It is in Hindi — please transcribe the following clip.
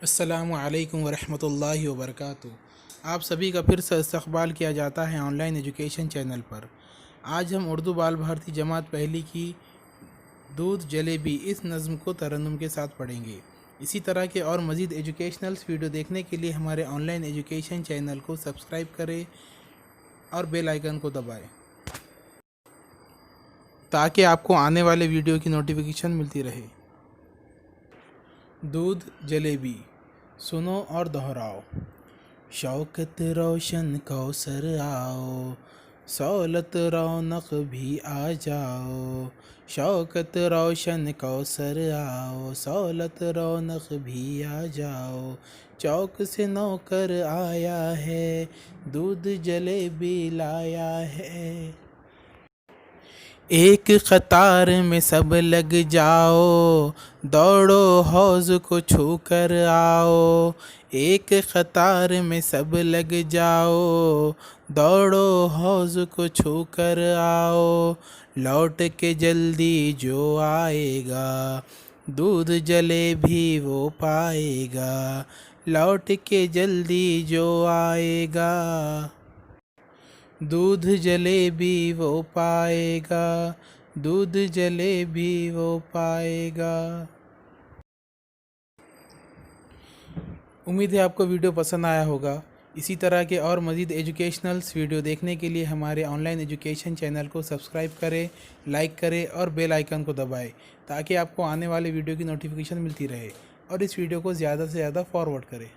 अस्सलामु अलैकुम वरहमतुल्लाहि वबरकातुहू। आप सभी का फिर से इस्तक़बाल किया जाता है ऑनलाइन एजुकेशन चैनल पर। आज हम उर्दू बाल भारती जमात पहली की दूध जलेबी इस नज़्म को तरन्नुम के साथ पढ़ेंगे। इसी तरह के और मज़ीद एजुकेशनल्स वीडियो देखने के लिए हमारे ऑनलाइन एजुकेशन चैनल को सब्सक्राइब करें और बेल आइकन को दबाएं ताकि आपको आने वाले वीडियो की नोटिफिकेशन मिलती रहे। दूध जलेबी सुनो और दोहराओ। शौकत रोशन कौसर आओ, सौलत रौनक भी आ जाओ। शौकत रोशन कौसर आओ, सौलत रौनक भी आ जाओ। चौक से नौकर आया है, दूध जलेबी लाया है। एक कतार में सब लग जाओ, दौड़ो हौज़ को छू कर आओ। एक कतार में सब लग जाओ, दौड़ो हौज़ को छू कर आओ। लौट के जल्दी जो आएगा, दूध जलेबी वो पाएगा। लौट के जल्दी जो आएगा, दूध जलेबी वो पाएगा। दूध जलेबी वो पाएगा। उम्मीद है आपको वीडियो पसंद आया होगा। इसी तरह के और मज़ीद एजुकेशनल्स वीडियो देखने के लिए हमारे ऑनलाइन एजुकेशन चैनल को सब्सक्राइब करें, लाइक करें और बेल आइकन को दबाएं ताकि आपको आने वाले वीडियो की नोटिफिकेशन मिलती रहे। और इस वीडियो को ज़्यादा से ज़्यादा फॉरवर्ड करें।